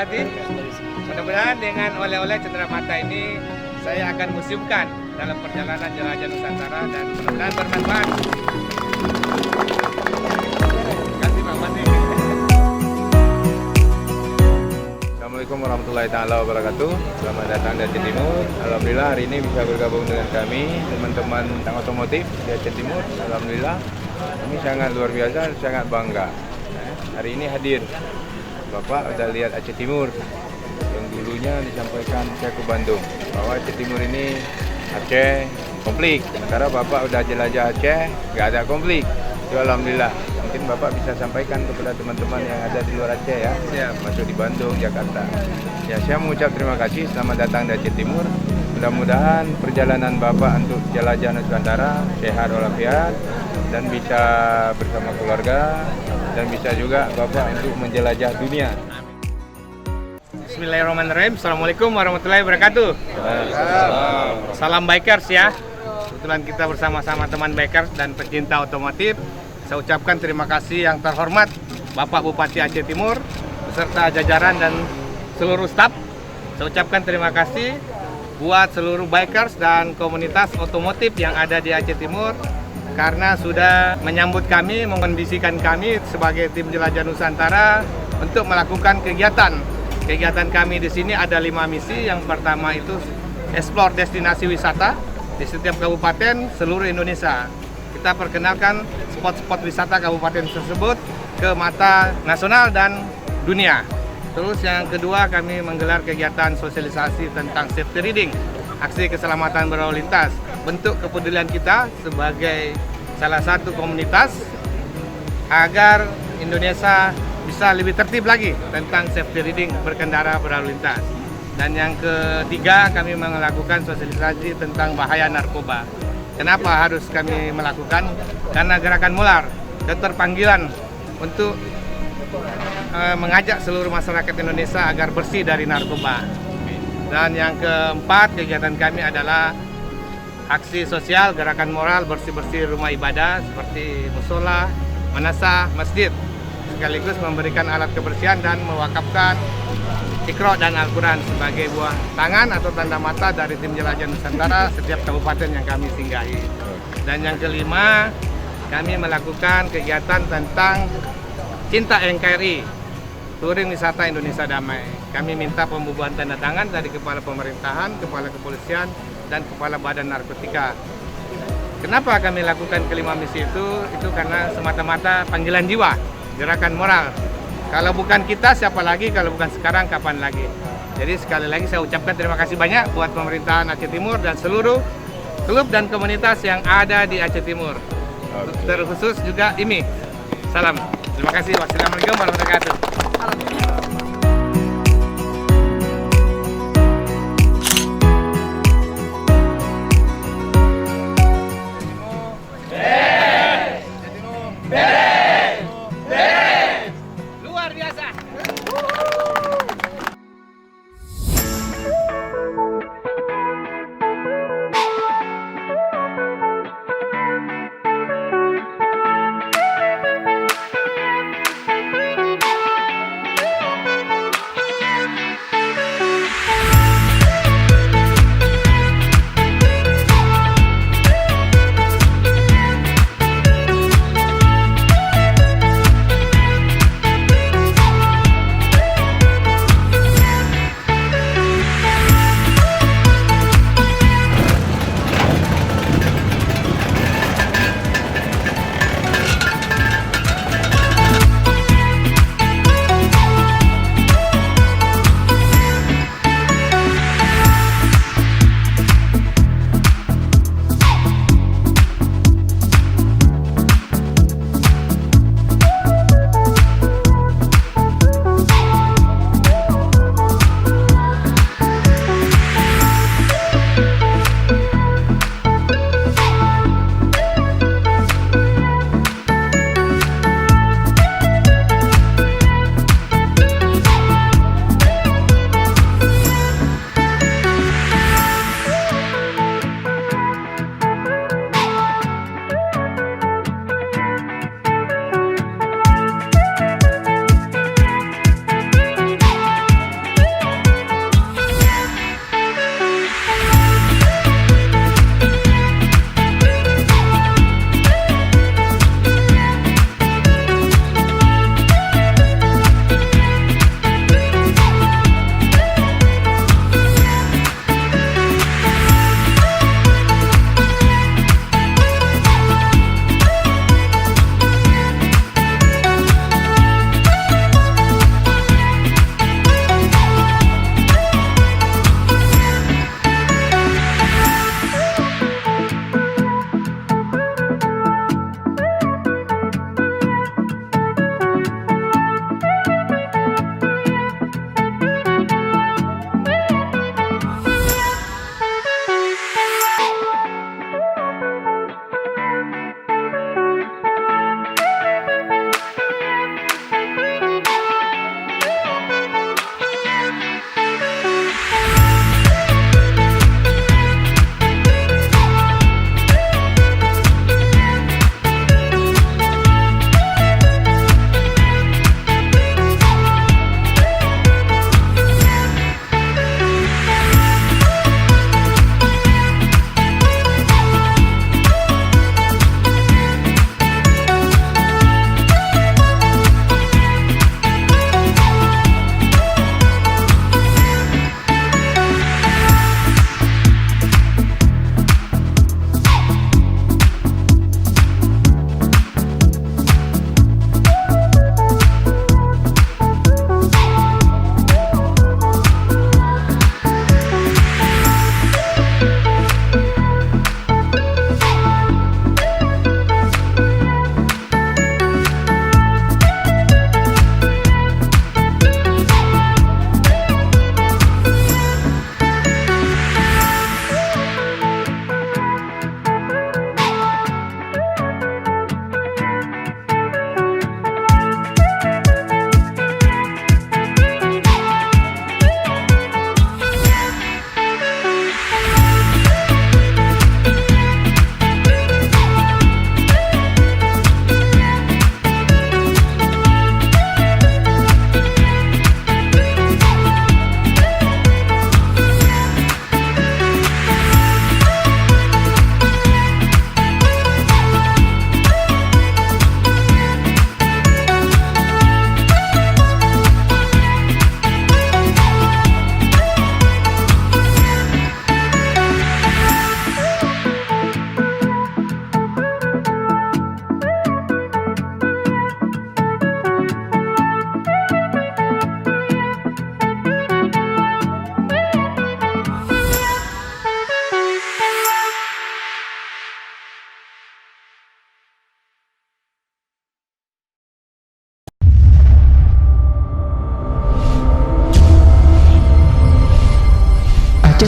Bupati. Mudah-mudahan dengan oleh-oleh cenderamata ini saya akan museumkan dalam perjalanan jelajah Nusantara dan mudah-mudahan bermanfaat. Terima kasih Pak Bupati. Assalamualaikum warahmatullahi taala wabarakatuh. Selamat datang di Aceh Timur. Alhamdulillah hari ini bisa bergabung dengan kami teman-teman tentang otomotif di Aceh Timur. Alhamdulillah kami sangat luar biasa, sangat bangga. Hari ini hadir Bapak udah lihat Aceh Timur yang dulunya disampaikan saya ke Bandung bahwa Aceh Timur ini Aceh konflik. Sementara Bapak udah jelajah Aceh, nggak ada konflik. Itu alhamdulillah. Mungkin Bapak bisa sampaikan kepada teman-teman yang ada di luar Aceh ya, masuk di Bandung, Jakarta. Ya, saya mengucap terima kasih, selamat datang di Aceh Timur. Mudah-mudahan perjalanan Bapak untuk jelajah Nusantara sehat walafiat dan bisa bersama keluarga dan bisa juga Bapak untuk menjelajah dunia. Bismillahirrahmanirrahim. Assalamualaikum warahmatullahi wabarakatuh. Salam bikers ya. Kebetulan kita bersama-sama teman bikers dan pecinta otomotif. Saya ucapkan terima kasih yang terhormat Bapak Bupati Aceh Timur beserta jajaran dan seluruh staf. Saya ucapkan terima kasih buat seluruh bikers dan komunitas otomotif yang ada di Aceh Timur karena sudah menyambut kami, mengkondisikan kami sebagai tim jelajah Nusantara untuk melakukan kegiatan. Kegiatan kami di sini ada 5 misi. Yang pertama itu explore destinasi wisata di setiap kabupaten seluruh Indonesia. Kita perkenalkan spot-spot wisata kabupaten tersebut ke mata nasional dan dunia. Terus yang kedua kami menggelar kegiatan sosialisasi tentang safety riding, aksi keselamatan berlalu lintas. Bentuk kepedulian kita sebagai salah satu komunitas agar Indonesia bisa lebih tertib lagi tentang safety riding berkendara berlalu lintas. Dan yang ketiga kami melakukan sosialisasi tentang bahaya narkoba. Kenapa harus kami melakukan? Karena Gerakan Molar keterpanggilan untuk mengajak seluruh masyarakat Indonesia agar bersih dari narkoba. Dan yang keempat kegiatan kami adalah aksi sosial gerakan moral bersih-bersih rumah ibadah seperti musola, manasa, masjid. Sekaligus memberikan alat kebersihan dan mewakafkan Iqra dan Al-Quran sebagai buah tangan atau tanda mata dari tim jelajah Nusantara setiap kabupaten yang kami singgahi. Dan yang kelima, kami melakukan kegiatan tentang Cinta NKRI, Touring Wisata Indonesia Damai. Kami minta pembubuhan tanda tangan dari Kepala Pemerintahan, Kepala Kepolisian, dan Kepala Badan Narkotika. Kenapa kami lakukan kelima misi itu? Itu karena semata-mata panggilan jiwa, gerakan moral. Kalau bukan kita, siapa lagi? Kalau bukan sekarang, kapan lagi? Jadi sekali lagi saya ucapkan terima kasih banyak buat pemerintahan Aceh Timur dan seluruh klub dan komunitas yang ada di Aceh Timur. Terkhusus juga IMI. Salam. Terima kasih. Wassalamualaikum warahmatullahi wabarakatuh. Luar biasa.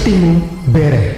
Timur Bere.